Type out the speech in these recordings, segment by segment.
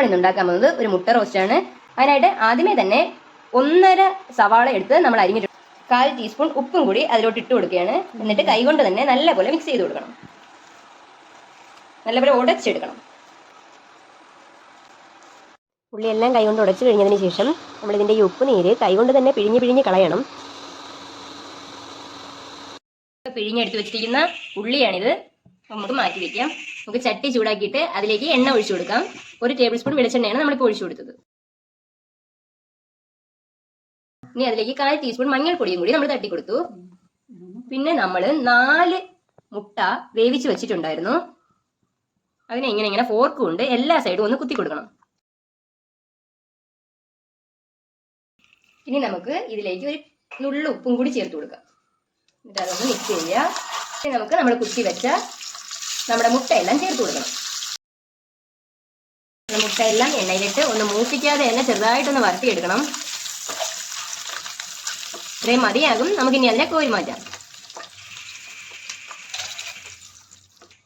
നമ്മൾ ഇന്ന് ഉണ്ടാക്കാൻ പോകുന്നത് ഒരു മുട്ട റോസ്റ്റാണ്. അതിനായിട്ട് ആദ്യമേ തന്നെ 1.5 സവാള എടുത്ത് നമ്മൾ അരിഞ്ഞിട്ട് 1/4 ടീസ്പൂൺ ഉപ്പും കൂടി അതിലോട്ട് ഇട്ട് കൊടുക്കുകയാണ്. എന്നിട്ട് കൈകൊണ്ട് തന്നെ നല്ലപോലെ മിക്സ് ചെയ്ത് കൊടുക്കണം. നല്ലപോലെ ഉടച്ചെടുക്കണം. ഉള്ളിയെല്ലാം കൈകൊണ്ട് ഉടച്ചു കഴിഞ്ഞതിന് ശേഷം നമ്മളിതിൻ്റെ ഈ ഉപ്പ് നീര് കൈകൊണ്ട് തന്നെ പിഴിഞ്ഞ് കളയണം. പിഴിഞ്ഞെടുത്ത് വെച്ചിരിക്കുന്ന ഉള്ളിയാണിത്. നമുക്ക് മാറ്റി വെക്കാം. നമുക്ക് ചട്ടി ചൂടാക്കിയിട്ട് അതിലേക്ക് എണ്ണ ഒഴിച്ചു കൊടുക്കാം. 1 ടേബിൾ സ്പൂൺ വെളിച്ചെണ്ണയാണ് നമ്മളിപ്പോൾ ഒഴിച്ചു കൊടുത്തത്. ഇനി അതിലേക്ക് 1/4 ടീസ്പൂൺ മഞ്ഞൾപ്പൊടിയും കൂടി നമ്മൾ തട്ടിക്കൊടുത്തു. പിന്നെ നമ്മൾ 4 മുട്ട വേവിച്ച് വെച്ചിട്ടുണ്ടായിരുന്നു. അതിനെ ഇങ്ങനെ ഫോർക്ക് കൊണ്ട് എല്ലാ സൈഡും ഒന്ന് കുത്തി കൊടുക്കണം. ഇനി നമുക്ക് ഇതിലേക്ക് ഒരു നുള്ളു ഉപ്പും കൂടി ചേർത്ത് കൊടുക്കാം. എന്നിട്ട് അതൊന്ന് മിക്സ് ചെയ്യുക. ഇനി നമുക്ക് നമ്മൾ കുത്തി വെച്ച നമ്മുടെ മുട്ടയെല്ലാം ചേർത്ത് കൊടുക്കണം. മുട്ടയെല്ലാം എണ്ണയിലിട്ട് ഒന്ന് മൂപ്പിക്കാതെ തന്നെ ചെറുതായിട്ടൊന്ന് വറുത്തിയെടുക്കണം. ഇത്രയും മതിയാകും. നമുക്കിനി അതിനെ കോരി മാറ്റാം.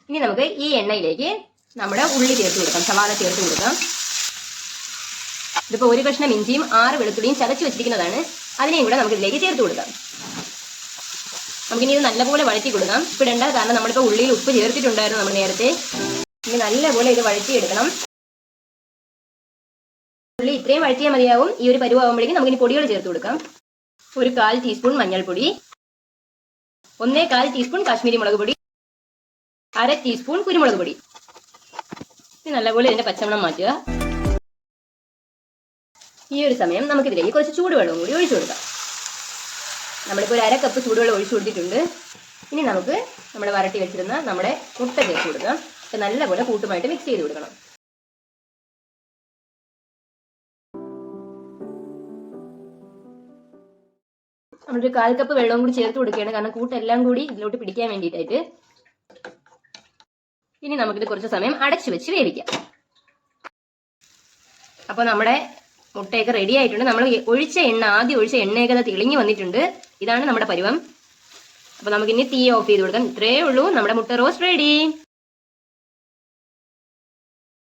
ഇനി നമുക്ക് ഈ എണ്ണയിലേക്ക് നമ്മുടെ ഉള്ളി ചേർത്ത് കൊടുക്കാം, സവാള ചേർത്ത് കൊടുക്കാം. ഇതിപ്പോൾ 1 കഷ്ണം ഇഞ്ചിയും 6 വെളുത്തുള്ളിയും ചതച്ച് വെച്ചിരിക്കുന്നതാണ്. അതിനെയും കൂടെ നമുക്ക് ഇതിലേക്ക് ചേർത്ത് കൊടുക്കാം. നമുക്കിനി ഇത് നല്ലപോലെ വഴറ്റി കൊടുക്കാം. ഇടണ്ട, കാരണം നമ്മളിപ്പോൾ ഉള്ളിയിൽ ഉപ്പ് ചേർത്തിട്ടുണ്ടായിരുന്നു നമ്മൾ നേരത്തെ. ഇനി നല്ലപോലെ ഇത് വഴറ്റിയെടുക്കണം. ഉള്ളി ഇത്രയും വഴറ്റിയാൽ മതിയാവും. ഈ ഒരു പരുവാകുമ്പോഴേക്കും നമുക്കിനി പൊടികൾ ചേർത്ത് കൊടുക്കാം. ഒരു 1/4 ടീസ്പൂൺ മഞ്ഞൾപ്പൊടി, 1/4 ടീസ്പൂൺ കാശ്മീരി മുളക് പൊടി, 1/2 ടീസ്പൂൺ കുരുമുളക് പൊടി. ഇനി നല്ലപോലെ ഇതിന്റെ പച്ചമണം മാറ്റുക. ഈ ഒരു സമയം നമുക്കിതിലേക്ക് കുറച്ച് ചൂടുവെള്ളവും കൂടി ഒഴിച്ചു കൊടുക്കാം. നമ്മളിപ്പോൾ ഒരു 1/2 കപ്പ് ചൂടുവെള്ളം ഒഴിച്ചു കൊടുത്തിട്ടുണ്ട്. ഇനി നമുക്ക് നമ്മൾ വരട്ടി വെച്ചിരുന്ന നമ്മുടെ മുട്ട ചേർത്ത് കൊടുക്കാം. നല്ലപോലെ കൂട്ടുമായിട്ട് മിക്സ് ചെയ്ത് കൊടുക്കണം. നമ്മളൊരു 1/4 കപ്പ് വെള്ളവും കൂടി ചേർത്ത് കൊടുക്കുകയാണ്, കാരണം കൂട്ടെല്ലാം കൂടി ഇതിലോട്ട് പിടിക്കാൻ വേണ്ടിയിട്ടായിട്ട്. ഇനി നമുക്കിത് കുറച്ച് സമയം അടച്ചു വെച്ച് വേവിക്കാം. അപ്പോൾ നമ്മുടെ മുട്ടയൊക്കെ റെഡി ആയിട്ടുണ്ട്. നമ്മൾ ആദ്യം ഒഴിച്ച എണ്ണയൊക്കെ തെളിഞ്ഞു വന്നിട്ടുണ്ട്. ഇതാണ് നമ്മുടെ പരുവം. അപ്പോൾ നമുക്കിനി തീ ഓഫ് ചെയ്ത് കൊടുക്കാം. ഇത്രയേ ഉള്ളൂ, നമ്മുടെ മുട്ട റോസ്റ്റ് റെഡി.